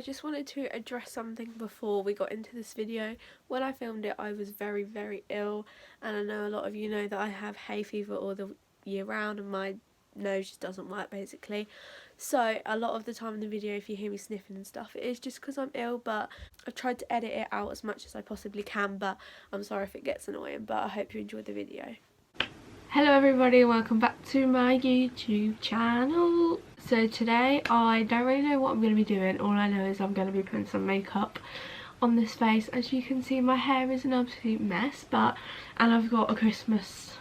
I just wanted to address something before we got into this video. When I filmed it, I was very, very ill, and I know a lot of you know that I have hay fever all the year round and my nose just doesn't work basically. So a lot of the time in the video, if you hear me sniffing and stuff, it is just because I'm ill, but I've tried to edit it out as much as I possibly can, but I'm sorry if it gets annoying, but I hope you enjoyed the video. Hello everybody, welcome back to my YouTube channel. So today I don't really know what I'm going to be doing. All I know is I'm going to be putting some makeup on this face. As you can see, my hair is an absolute mess, and I've got a Christmas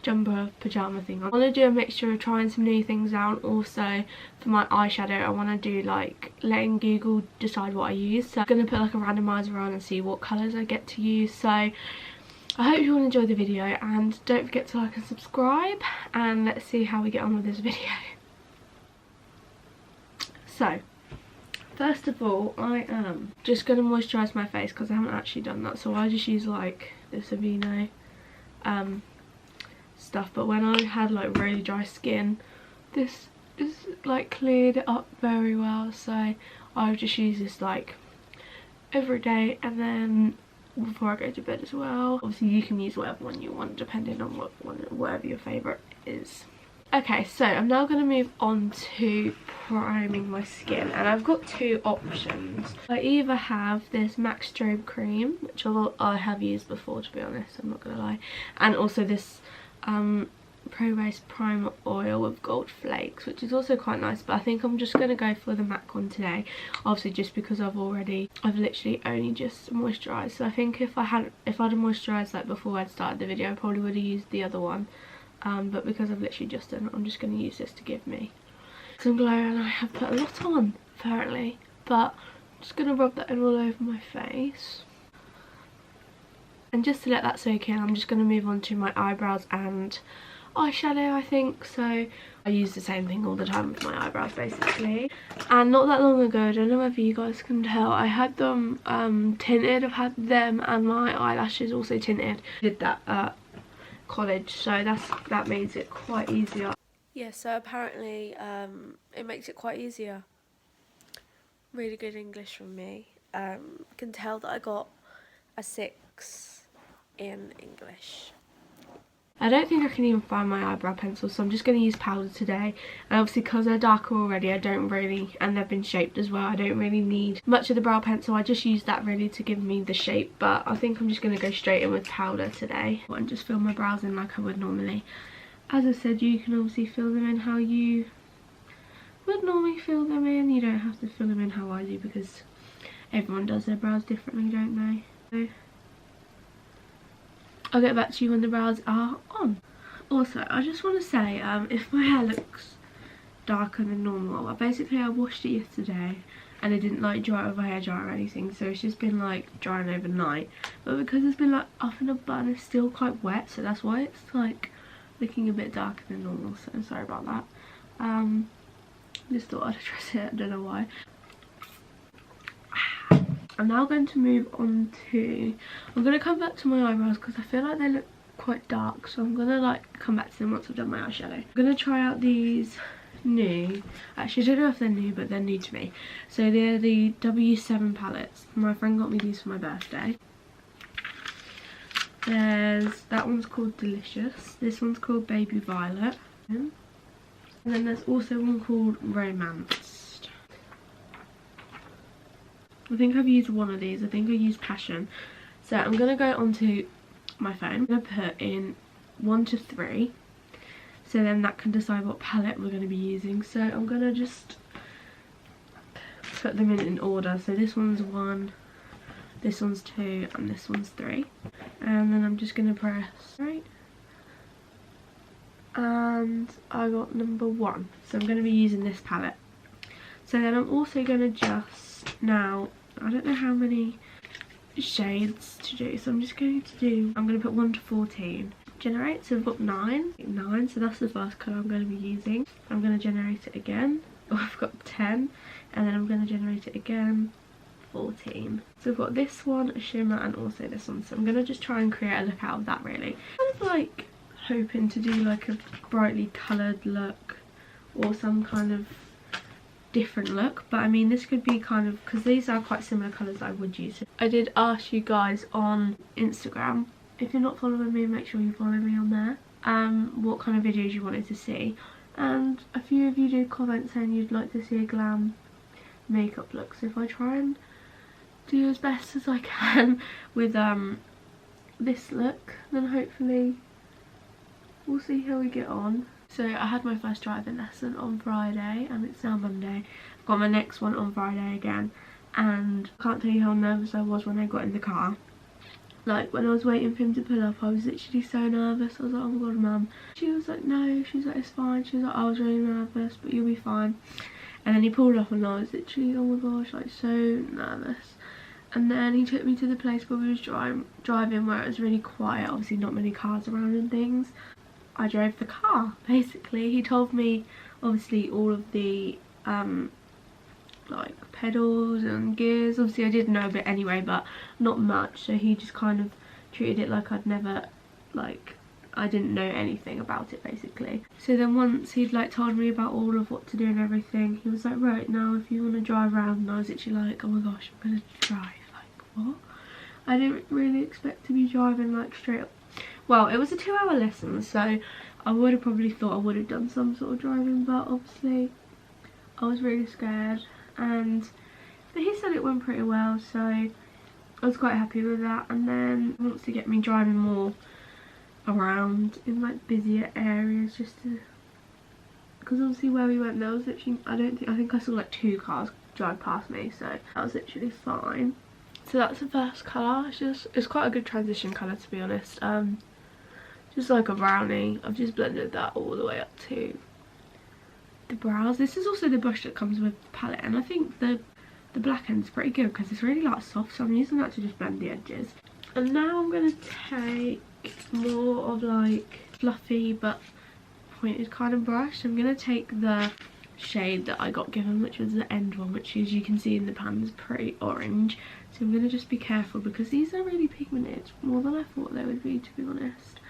jumper pyjama thing on. I want to do a mixture of trying some new things out. Also for my eyeshadow I want to do like letting Google decide what I use. So I'm going to put like a randomizer on and see what colours I get to use. So I hope you all enjoy the video, and don't forget to like and subscribe, and let's see how we get on with this video. So, first of all, I am just going to moisturise my face because I haven't actually done that. So I just use like this Aveeno stuff, but when I had like really dry skin, this is like cleared it up very well. So I just use this like every day, and then before I go to bed as well. Obviously you can use whatever one you want depending on whatever your favourite is. Okay, so I'm now going to move on to priming my skin, and I've got two options. I either have this MAC Strobe cream, which I have used before, to be honest, I'm not going to lie, and also this Pro Base Primer Oil with Gold Flakes, which is also quite nice, but I think I'm just going to go for the MAC one today, obviously just because I've literally only just moisturised. So I think if I'd moisturised like before I'd started the video, I probably would have used the other one, but because I've literally just done it, I'm just going to use this to give me some glow, and I have put a lot on apparently, but I'm just going to rub that in all over my face. And just to let that soak in, I'm just going to move on to my eyebrows and eyeshadow, I think. So I use the same thing all the time with my eyebrows basically. And not that long ago, I don't know whether you guys can tell, I had them tinted. I've had them and my eyelashes also tinted. I did that at college, so that makes it quite easier. Yeah, so apparently it makes it quite easier. Really good English from me. Can tell that I got a 6 in English. I don't think I can even find my eyebrow pencil, so I'm just going to use powder today. And obviously because they're darker already, and they've been shaped as well, I don't really need much of the brow pencil. I just use that really to give me the shape, but I think I'm just going to go straight in with powder today and just fill my brows in like I would normally. As I said, you can obviously fill them in how you would normally fill them in. You don't have to fill them in how I do, because everyone does their brows differently, don't they? So I'll get back to you when the brows are on. Also, I just want to say, if my hair looks darker than normal, basically I washed it yesterday and it didn't like dry with a hairdryer or anything, so it's just been like drying overnight. But because it's been like up in a bun, it's still quite wet, so that's why it's like looking a bit darker than normal, so I'm sorry about that. Just thought I'd address it, I don't know why. I'm now going to move on to, I'm going to come back to my eyebrows because I feel like they look quite dark, so I'm going to like come back to them once I've done my eyeshadow. I'm going to try out these new, actually I don't know if they're new, but they're new to me. So they're the W7 palettes. My friend got me these for my birthday. That one's called Delicious, this one's called Baby Violet, and then there's also one called Romance. I think I've used one of these. I think I used Passion. So I'm going to go onto my phone. I'm going to put in 1 to 3. So then that can decide what palette we're going to be using. So I'm going to just put them in order. So this one's 1, this one's 2, and this one's 3. And then I'm just going to press right. And I got number 1. So I'm going to be using this palette. So then I'm also going to just, now, I don't know how many shades to do, so I'm just going to put 1 to 14. Generate, so I've got 9, so that's the first colour I'm going to be using. I'm going to generate it again, I've got 10, and then I'm going to generate it again, 14. So I've got this one, a shimmer, and also this one, so I'm going to just try and create a look out of that really. Kind of like hoping to do like a brightly coloured look, or some kind of different look, but I mean this could be kind of, because these are quite similar colours that I would use. I did ask you guys on Instagram, if you're not following me, make sure you follow me on there, what kind of videos you wanted to see, and a few of you did comment saying you'd like to see a glam makeup look. So if I try and do as best as I can with this look, then hopefully we'll see how we get on. So I had my first driving lesson on Friday and it's now Monday. I've got my next one on Friday again, and I can't tell you how nervous I was when I got in the car. Like when I was waiting for him to pull up, I was literally so nervous. I was like, oh my god, mum. She was like, no, she's like, it's fine. She was like, I was really nervous, but you'll be fine. And then he pulled up and I was literally, oh my gosh, like so nervous. And then he took me to the place where we was driving, where it was really quiet, obviously not many cars around and things. I drove the car, basically. He told me, obviously, all of the, like, pedals and gears. Obviously, I did know a bit anyway, but not much. So he just kind of treated it like I'd never, like, I didn't know anything about it, basically. So then once he'd, like, told me about all of what to do and everything, he was like, right, now if you want to drive around. And I was literally like, oh my gosh, I'm going to drive. Like, what? I didn't really expect to be driving, like, straight up. Well, it was a 2-hour lesson, so I would have probably thought I would have done some sort of driving, but obviously I was really scared. But he said it went pretty well, so I was quite happy with that. And then he wants to get me driving more around in like busier areas, just to, because obviously where we went there was literally, I think I saw like 2 cars drive past me, so that was literally fine. So that's the first colour. It's quite a good transition colour, to be honest. Just like a brownie. I've just blended that all the way up to the brows. This is also the brush that comes with the palette, and I think the black end's pretty good because it's really like soft, so I'm using that to just blend the edges. And now I'm going to take more of like fluffy but pointed kind of brush. I'm going to take the shade that I got given, which was the end one, which as you can see in the pan is pretty orange. So I'm going to just be careful because these are really pigmented, more than I thought they would be, to be honest.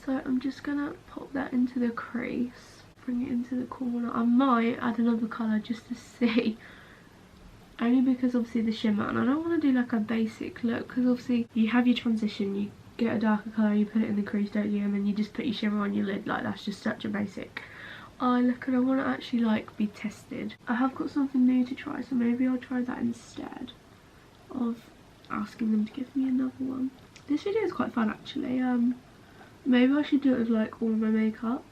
So I'm just going to pop that into the crease, bring it into the corner. I might add another colour just to see, only because obviously the shimmer, and I don't want to do like a basic look, because obviously you have your transition, you get a darker colour, you put it in the crease, don't you, and then you just put your shimmer on your lid. Like, that's just such a basic eye look, and I want to actually like be tested. I have got something new to try, so maybe I'll try that instead of asking them to give me another one. This video is quite fun actually. Maybe I should do it with like all my makeup,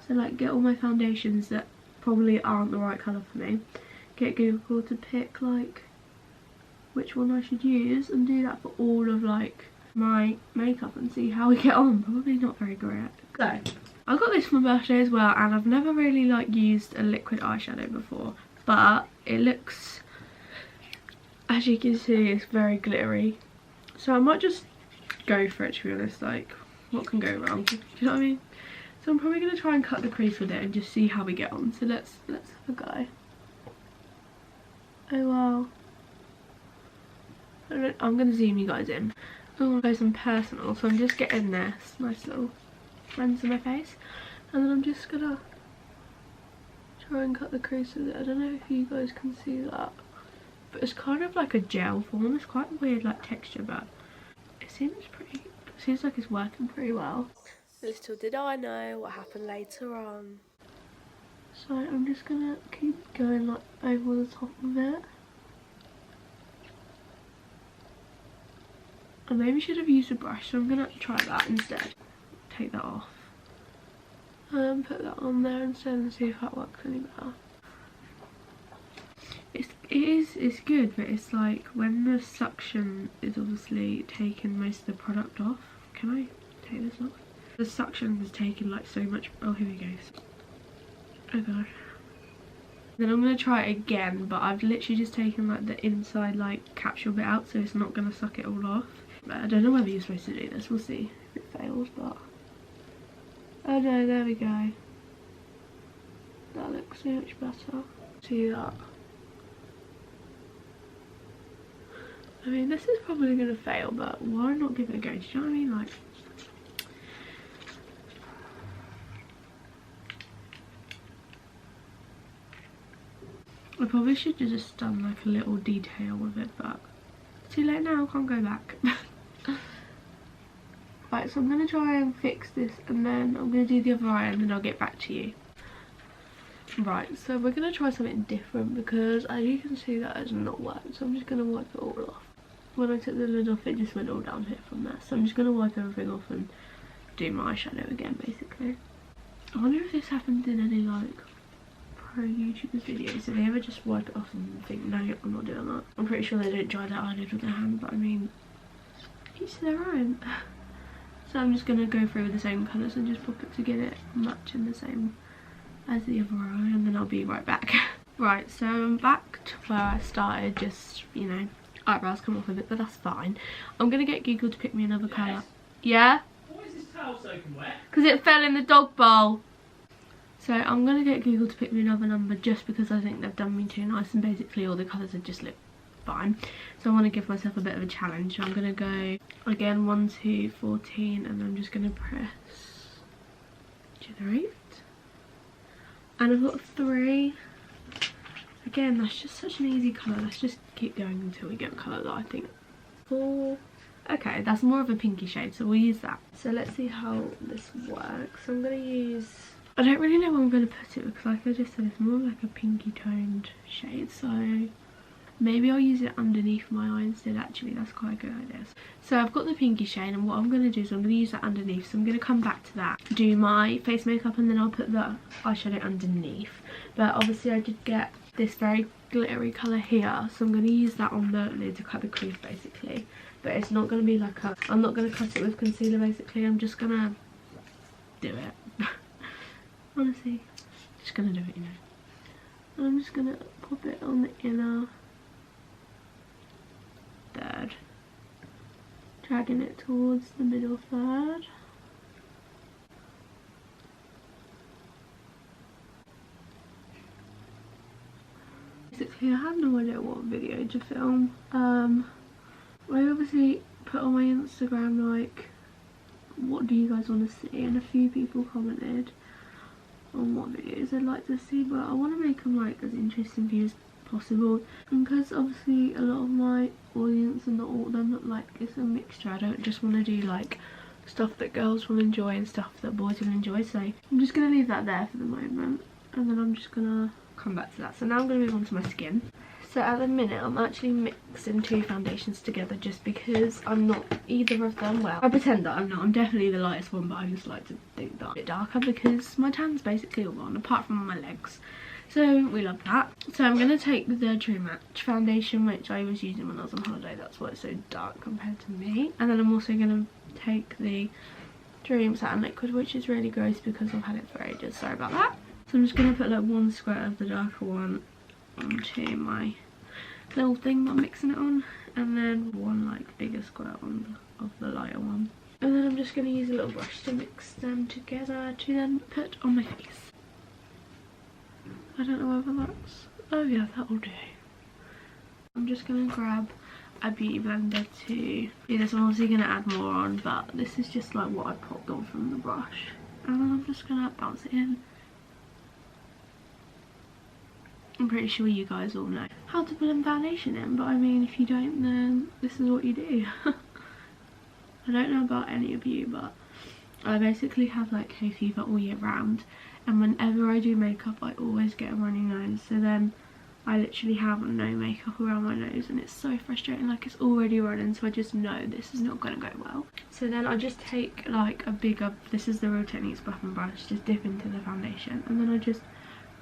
so like get all my foundations that probably aren't the right colour for me, get Google to pick like which one I should use, and do that for all of like my makeup and see how we get on. Probably not very great. So I got this for my birthday as well, and I've never really like used a liquid eyeshadow before, but it looks, as you can see, it's very glittery, so I might just go for it, to be honest. Like, what can go wrong? Do you know what I mean? So I'm probably going to try and cut the crease with it and just see how we get on. So let's have a go. Oh wow. I'm going to zoom you guys in. I'm going to go some personal, so I'm just getting this nice little blends in my face, and then I'm just going to try and cut the crease with it. I don't know if you guys can see that, but it's kind of like a gel form. It's quite a weird like texture, but it seems like it's working pretty well. Little did I know what happened later on. So I'm just gonna keep going like over the top of it. I maybe should have used a brush, so I'm gonna try that instead. Take that off. Put that on there instead and see if that works any better. It's good, but it's like when the suction is obviously taking most of the product off. Can I take this off? The suction has taken like so much. Oh, here we go. Oh gosh. Then I'm gonna try it again, but I've literally just taken like the inside like capsule bit out, so it's not gonna suck it all off. But I don't know whether you're supposed to do this. We'll see if it fails, but oh no, there we go. That looks so much better. See that? I mean, this is probably going to fail, but why not give it a go? Do you know what I mean? Like, I probably should have just done like a little detail with it, but too late now, can't go back. Right, so I'm going to try and fix this and then I'm going to do the other eye and then I'll get back to you. Right, so we're going to try something different because as you can see that has not worked, so I'm just going to wipe it all off. When I took the lid off it just went all down here from there, so I'm just going to wipe everything off and do my eyeshadow again basically. I wonder if this happens in any like pro YouTubers videos, so they ever just wipe it off and think no, I'm not doing that. I'm pretty sure they don't dry their eyelid with their hand, but I mean, each to their own. So I'm just going to go through with the same colours and just pop it to get it matching the same as the other eye, and then I'll be right back. Right, so I'm back to where I started, just, you know, eyebrows come off a bit, but that's fine. I'm going to get Google to pick me another colour. Yeah? Why is this towel soaking wet? Because it fell in the dog bowl. So I'm going to get Google to pick me another number just because I think they've done me too nice and basically all the colours have just looked fine. So I want to give myself a bit of a challenge. So I'm going to go again 1, 2, 14 and I'm just going to press generate. And I've got 3. Again, that's just such an easy colour. Let's just keep going until we get a colour that I think 4. Okay, that's more of a pinky shade, so we'll use that. So let's see how this works. I'm going to use, I don't really know where I'm going to put it because like I just said, it's more like a pinky toned shade. So maybe I'll use it underneath my eye instead. Actually, that's quite a good idea. So I've got the pinky shade and what I'm going to do is I'm going to use that underneath. So I'm going to come back to that, do my face makeup and then I'll put the eyeshadow underneath. But obviously I did get this very glittery colour here, so I'm going to use that on the lid to cut the crease basically. But it's not going to be like a, I'm not going to cut it with concealer basically, I'm just going to do it. Honestly, just going to do it, you know. And I'm just going to pop it on the inner third, dragging it towards the middle third. Basically, I had no idea what video to film. I obviously put on my Instagram like, what do you guys want to see? And a few people commented on what videos they'd like to see, but I want to make them like as interesting for you as possible. And because obviously a lot of my audience and not all of them, like, it's a mixture. I don't just want to do like stuff that girls will enjoy and stuff that boys will enjoy, so I'm just going to leave that there for the moment and then I'm just going to come back to that. So now I'm going to move on to my skin. So at the minute I'm actually mixing 2 foundations together just because I'm not either of them. Well, I pretend that I'm not. I'm definitely the lightest one, but I just like to think that I'm a bit darker because my tan's basically all gone apart from my legs. So we love that. So I'm going to take the True Match foundation, which I was using when I was on holiday. That's why it's so dark compared to me. And then I'm also going to take the Dream Satin Liquid, which is really gross because I've had it for ages. Sorry about that. So I'm just going to put like 1 squirt of the darker one onto my little thing that I'm mixing it on, and then 1 like bigger squirt on of the lighter one. And then I'm just going to use a little brush to mix them together to then put on my face. I don't know whether that's, oh yeah, that'll do. I'm just going to grab a beauty blender to do this. I'm obviously going to add more on, but this is just like what I popped on from the brush. And then I'm just going to bounce it in. I'm pretty sure you guys all know how to blend foundation in, but I mean, if you don't, then this is what you do. I don't know about any of you, but I basically have like hay fever all year round, and whenever I do makeup I always get a runny nose, so then I literally have no makeup around my nose and it's so frustrating. Like, it's already running, so I just know this is not going to go well. So then I just take like a bigger, this is the Real Techniques buff and brush, just dip into the foundation and then I just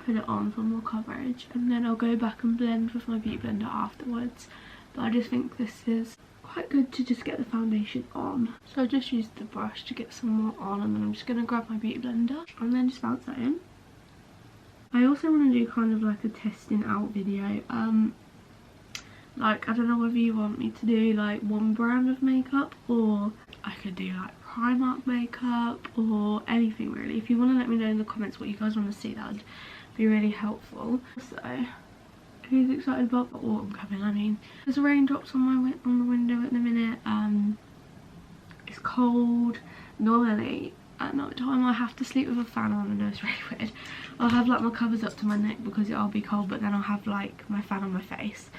put it on for more coverage, and then I'll go back and blend with my beauty blender afterwards. But I just think this is quite good to just get the foundation on. So I just used the brush to get some more on, and then I'm just going to grab my beauty blender and then just bounce that in. I also want to do kind of like a testing out video. Like, I don't know whether you want me to do like 1 brand of makeup, or I could do like Primark makeup or anything really. If you want to let me know in the comments what you guys want to see, that would be really helpful. So, who's excited about the autumn coming? I mean, there's raindrops on the window at the minute. It's cold. Normally at night time I have to sleep with a fan on. I know it's really weird. I'll have like my covers up to my neck because it'll be cold, but then I'll have like my fan on my face.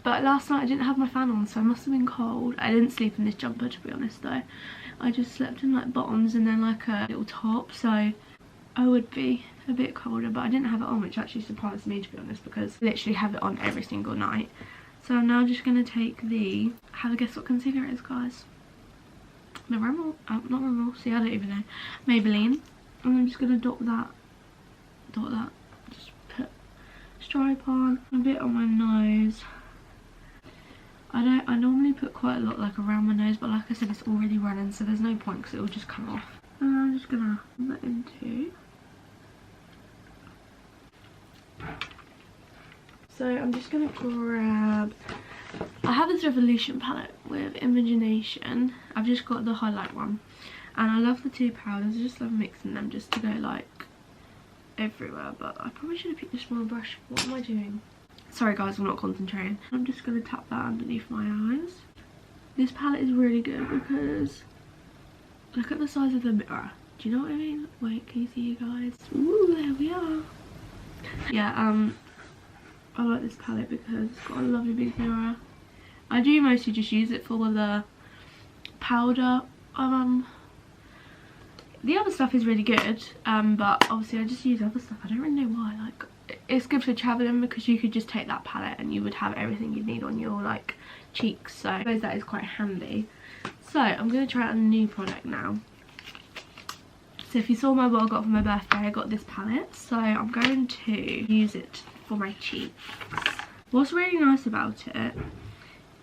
But last night I didn't have my fan on, so I must have been cold. I didn't sleep in this jumper, to be honest though. I just slept in like bottoms and then like a little top, so I would be a bit colder, but I didn't have it on, which actually surprised me, to be honest, because I literally have it on every single night. So I'm now just going to take the, have a guess what concealer it is, guys. The Rimmel, not Rimmel, see, I don't even know, Maybelline. And I'm just going to dot that, just put stripe on, a bit on my nose. I normally put quite a lot like around my nose, but like I said, it's already running, so there's no point because it will just come off. And I'm just going to put that into. So I'm just going to grab, I have this Revolution palette with Imagination. I've just got the highlight one. And I love the two powders, I just love mixing them just to go like everywhere. But I probably should have picked a smaller brush. What am I doing? Sorry guys, I'm not concentrating. I'm just going to tap that underneath my eyes. This palette is really good because look at the size of the mirror. Do you know what I mean? Wait, can you see you guys? Ooh, there we are. Yeah, I like this palette because it's got a lovely big mirror. I do mostly just use it for the powder. The other stuff is really good, but obviously I just use other stuff. I don't really know why. Like, it's good for traveling because you could just take that palette and you would have everything you need on your like cheeks. So I suppose that is quite handy. So I'm going to try out a new product now. So if you saw what I got for my birthday, I got this palette. So I'm going to use it for my cheeks. What's really nice about it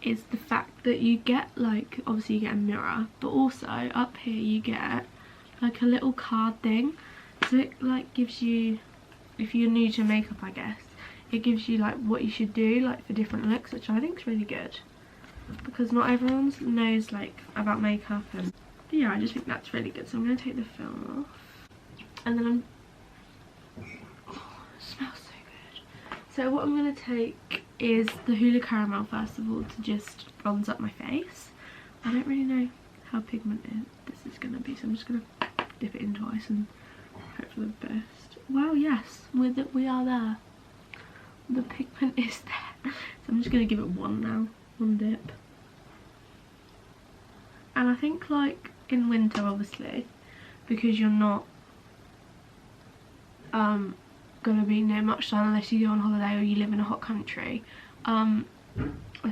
is the fact that you get like, obviously you get a mirror, but also up here you get like a little card thing. So it like gives you, if you're new to makeup I guess, it gives you like what you should do like for different looks, which I think is really good because not everyone knows like about makeup. And but yeah, I just think that's really good. So I'm going to take the film off and then oh, it smells so good. So what I'm going to take is the Hoola Caramel first of all to just bronze up my face. I don't really know how pigmented this is going to be, so I'm just going to dip it in twice and hope for the best. Well, yes, we are there. The pigment is there. So I'm just going to give it one now, one dip. And I think like in winter obviously, because you're not going to be near much sun unless you go on holiday or you live in a hot country, I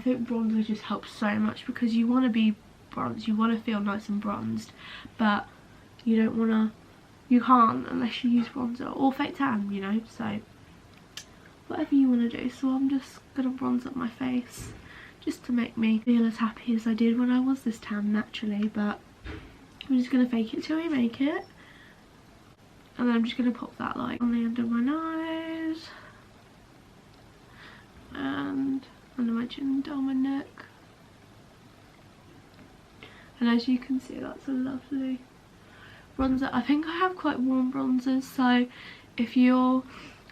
think bronzer just helps so much because you want to be bronzed, you want to feel nice and bronzed, but you don't want to, you can't unless you use bronzer or fake tan, you know, so whatever you want to do. So I'm just going to bronze up my face just to make me feel as happy as I did when I was this tan naturally, but I'm just going to fake it till we make it. And then I'm just going to pop that like on the end of my nose and under my chin, down my neck. And as you can see, that's a lovely bronzer. I think I have quite warm bronzers, so if you're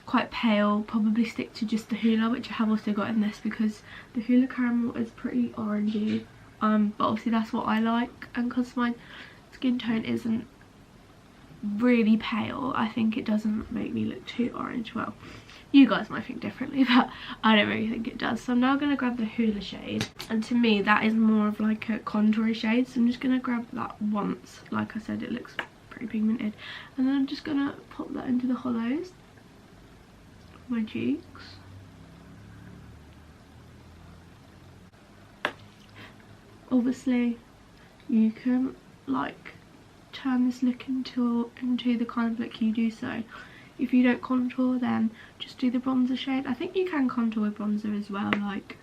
quite pale, probably stick to just the Hoola, which I have also got in this because the Hoola Caramel is pretty orangey. But obviously that's what I like, and because my skin tone isn't really pale, I think it doesn't make me look too orange. Well, you guys might think differently, but I don't really think it does. So I'm now going to grab the Hoola shade, and to me that is more of like a contour shade, so I'm just going to grab that once. Like I said, it looks pretty pigmented, and then I'm just going to pop that into the hollows of my cheeks. Obviously you can like turn this look into the kind of look you do. So if you don't contour, then just do the bronzer shade. I think you can contour with bronzer as well. Like,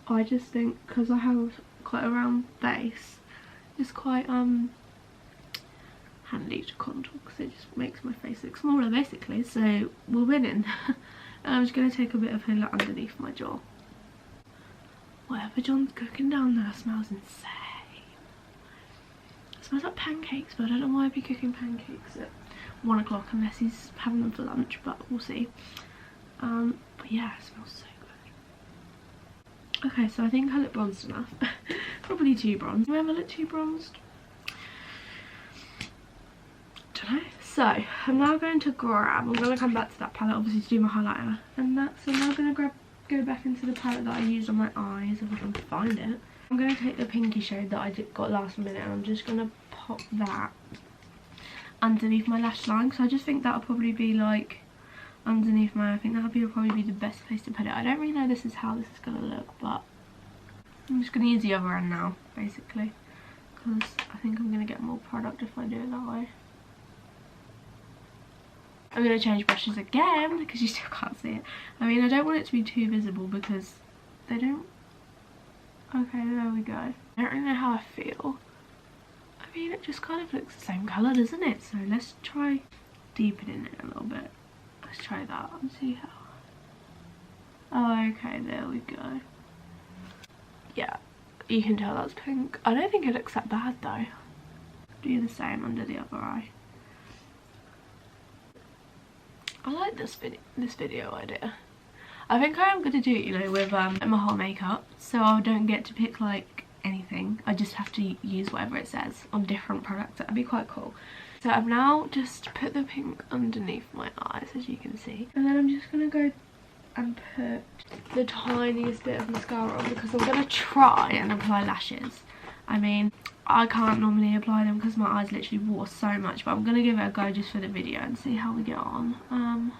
I just think because I have quite a round base, it's quite handy to contour because it just makes my face look smaller basically. So we're winning. And I'm just going to take a bit of Hoola underneath my jaw. Whatever John's cooking down there smells insane. It smells like pancakes, but I don't know why I'd be cooking pancakes at 1 o'clock unless he's having them for lunch, but we'll see. But yeah, it smells so good. Okay, so I think I look bronzed enough. Probably too bronzed. Do I ever look too bronzed? So I'm now going to grab, I'm going to come back to that palette obviously to do my highlighter, and that's, I'm now going to go back into the palette that I used on my eyes if I can find it. I'm going to take the pinky shade that I got last minute, and I'm just going to pop that underneath my lash line, because I just think that'll probably be like underneath my, I think that'll probably be the best place to put it. I don't really know this is how this is going to look, but I'm just going to use the other end now basically, because I think I'm going to get more product if I do it that way. I'm going to change brushes again because you still can't see it. I mean, I don't want it to be too visible because they don't. Okay, there we go. I don't really know how I feel. I mean, it just kind of looks the same colour, doesn't it? So let's try deepening it a little bit. Let's try that and see how. Oh, okay, there we go. Yeah, you can tell that's pink. I don't think it looks that bad though. Do the same under the other eye. I like this video idea. I think I am going to do it, you know, with my whole makeup, so I don't get to pick like anything. I just have to use whatever it says on different products. That'd be quite cool. So I've now just put the pink underneath my eyes, as you can see, and then I'm just going to go and put the tiniest bit of mascara on because I'm going to try and apply lashes. I mean, I can't normally apply them because my eyes literally water so much, but I'm going to give it a go just for the video and see how we get on. I'm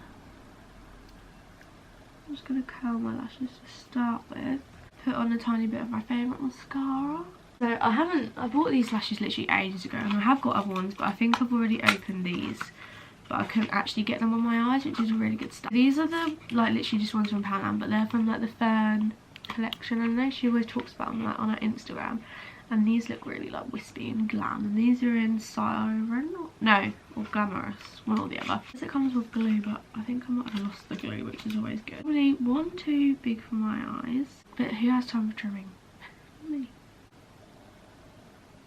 just going to curl my lashes to start with. Put on a tiny bit of my favourite mascara. So I bought these lashes literally ages ago, and I have got other ones, but I think I've already opened these. But I couldn't actually get them on my eyes, which is really good stuff. These are the, like, literally just ones from Poundland, but they're from like the Fern collection. And I know she always talks about them like on her Instagram. And these look really like wispy and glam. And these are in Siren, or Glamorous, one or the other. It comes with glue, but I think I might have lost the glue, which is always good. Probably one too big for my eyes, but who has time for trimming? Me.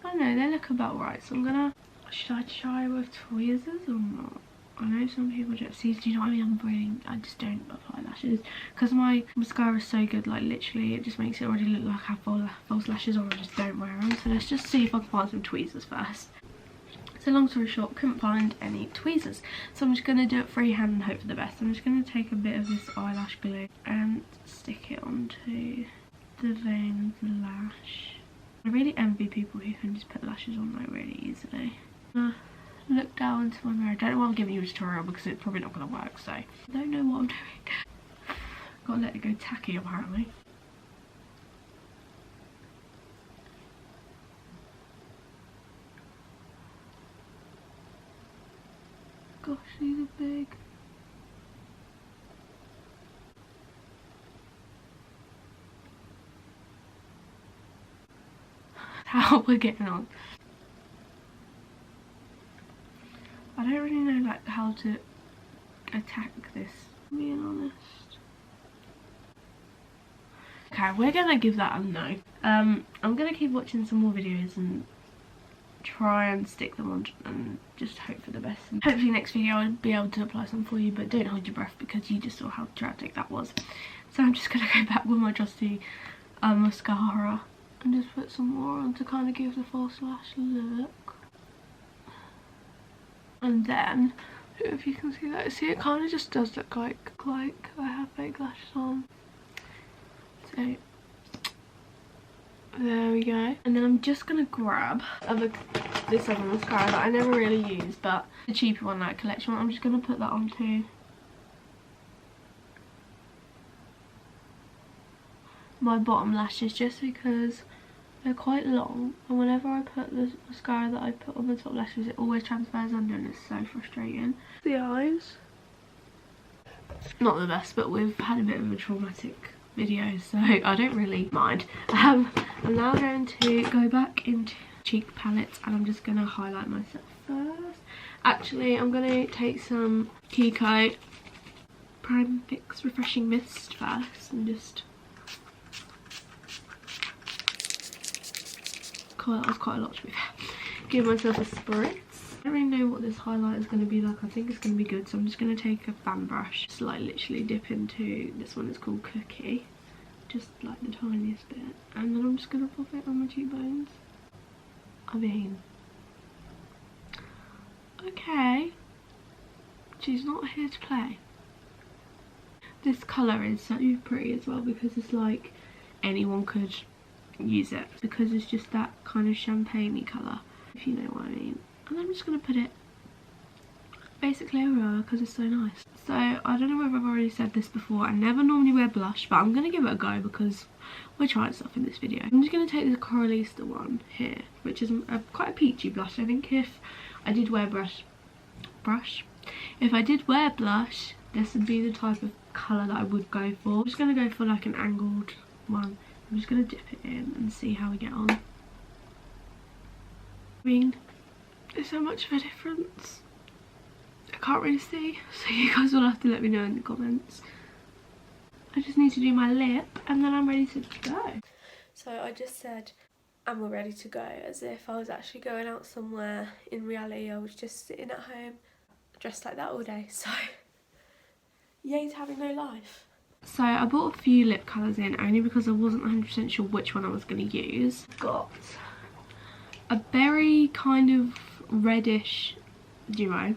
I don't know, they look about right, so I'm gonna, should I try with tweezers or not? I know some people don't see, do you know what I mean? I just don't apply lashes because my mascara is so good, like literally it just makes it already look like I have false lashes, or I just don't wear them. So let's just see if I can find some tweezers first. So long story short, couldn't find any tweezers, so I'm just going to do it freehand and hope for the best. I'm just going to take a bit of this eyelash glue and stick it onto the vein of the lash. I really envy people who can just put lashes on like really easily. Look down into my mirror. I don't know why I'm giving you a tutorial because it's probably not going to work, so I don't know what I'm doing. Gotta let it go tacky apparently. Gosh, these are big. How we're getting on. I don't really know like how to attack this, being honest. Okay, we're gonna give that a no. I'm gonna keep watching some more videos and try and stick them on and just hope for the best. And hopefully next video I'll be able to apply some for you, but don't hold your breath because you just saw how dramatic that was. So I'm just gonna go back with my trusty mascara and just put some more on to kind of give the false lash look. And then, if you can see that, see it kind of just does look like I have fake lashes on. So, there we go. And then I'm just going to grab this other mascara that I never really use, but the cheaper one, like collection one. I'm just going to put that onto my bottom lashes just because they're quite long, and whenever I put the mascara that I put on the top lashes, it always transfers under and it's so frustrating. The eyes, not the best, but we've had a bit of a traumatic video, so I don't really mind. I'm now going to go back into cheek palettes and I'm just going to highlight myself first. Actually, I'm going to take some Kiko Prime Fix Refreshing Mist first and just... that was quite a lot to be fair. Give myself a spritz. I don't really know what this highlight is going to be like. I think it's going to be good, so I'm just going to take a fan brush, just like literally dip into this one. It's called Cookie, just like the tiniest bit, and then I'm just going to pop it on my cheekbones. I mean, okay, she's not here to play. This colour is so pretty as well because it's like anyone could use it, because it's just that kind of champagne-y colour, if you know what I mean. And I'm just going to put it basically everywhere because it's so nice. So I don't know whether I've already said this before, I never normally wear blush, but I'm going to give it a go because we're trying stuff in this video. I'm just going to take the Coralista one here, which is quite a peachy blush. I think if I did wear if I did wear blush, this would be the type of colour that I would go for. I'm just going to go for like an angled one. I'm just going to dip it in and see how we get on. I mean, there's so much of a difference. I can't really see, so you guys will have to let me know in the comments. I just need to do my lip and then I'm ready to go. So I just said and we're ready to go as if I was actually going out somewhere. In reality I was just sitting at home dressed like that all day, so yay to having no life. So I bought a few lip colours in only because I wasn't 100% sure which one I was going to use. Got a berry kind of reddish duo,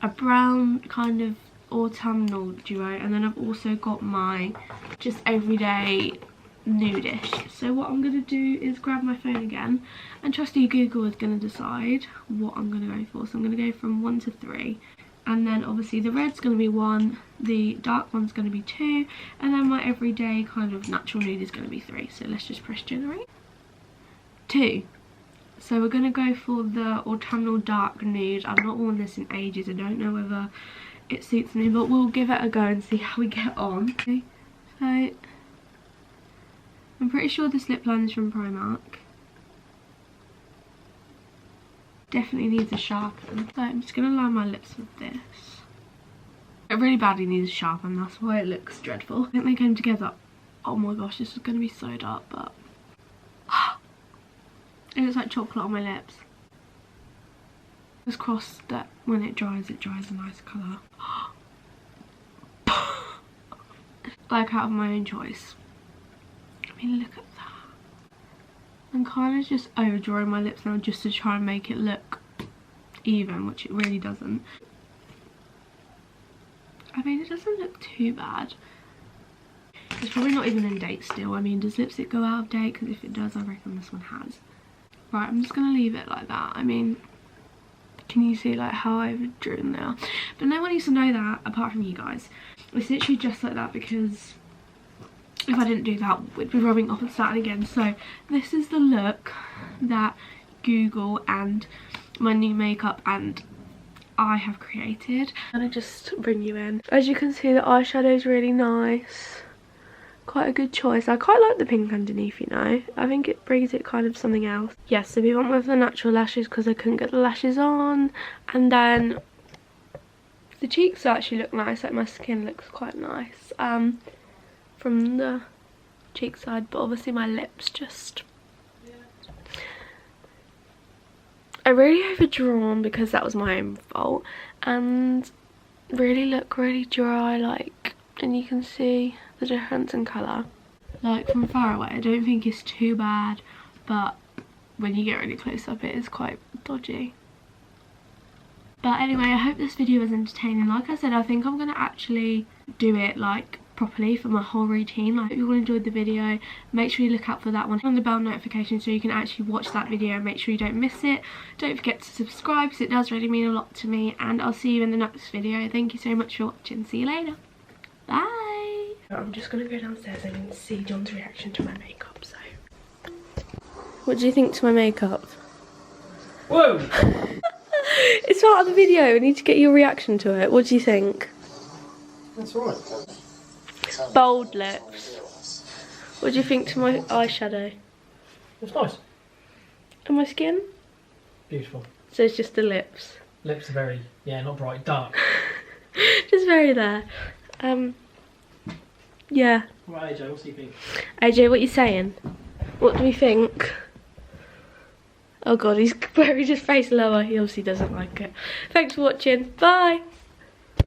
a brown kind of autumnal duo, and then I've also got my just everyday nudish. So what I'm going to do is grab my phone again, and trusty Google is going to decide what I'm going to go for. So I'm going to go from 1 to 3, and then obviously the red's going to be 1, the dark one's going to be 2, and then my everyday kind of natural nude is going to be 3. So let's just press generate. 2. So we're going to go for the autumnal dark nude. I've not worn this in ages, I don't know whether it suits me, but we'll give it a go and see how we get on. Okay, so I'm pretty sure this lip line is from Primark. Definitely needs a sharpen. So I'm just going to line my lips with this. It really badly needs a sharpen, that's why it looks dreadful. I think they came together. Oh my gosh, this is going to be so dark, but it looks like chocolate on my lips. Just cross that when it dries a nice colour. Like out of my own choice. I mean, look at that. I'm kind of just overdrawing my lips now just to try and make it look even, which it really doesn't. I mean, it doesn't look too bad. It's probably not even in date still. I mean, does lipstick go out of date? Because if it does, I reckon this one has. Right, I'm just going to leave it like that. I mean, can you see like how I've drawn there? But no one needs to know that apart from you guys. It's literally just like that because if I didn't do that, we'd be rubbing off and starting again. So this is the look that Google and my new makeup and I have created. I'm going to just bring you in. As you can see, the eyeshadow is really nice. Quite a good choice. I quite like the pink underneath, you know. I think it brings it kind of something else. Yes, so we went with the natural lashes because I couldn't get the lashes on. And then the cheeks actually look nice. Like my skin looks quite nice from the cheek side. But obviously my lips just... I really overdrawn because that was my own fault. And really look really dry, like, and you can see the difference in colour. Like from far away I don't think it's too bad, but when you get really close up it is quite dodgy. But anyway, I hope this video was entertaining. Like I said, I think I'm going to actually do it like properly for my whole routine. I hope you all enjoyed the video. Make sure you look out for that one on the bell notification so you can actually watch that video and make sure you don't miss it. Don't forget to subscribe because it does really mean a lot to me, and I'll see you in the next video. Thank you so much for watching. See you later. Bye. I'm just going to go downstairs and see John's reaction to my makeup. So, what do you think to my makeup? Whoa! It's part of the video. I need to get your reaction to it. What do you think? That's right. Bold lips. What do you think to my eyeshadow? It's nice. And my skin? Beautiful. So it's just the lips. Lips are very, yeah, not bright, dark. Just very there. Yeah. Right, AJ, what do you think? AJ, what are you saying? What do we think? Oh god, he's wearing his face lower. He obviously doesn't like it. Thanks for watching. Bye.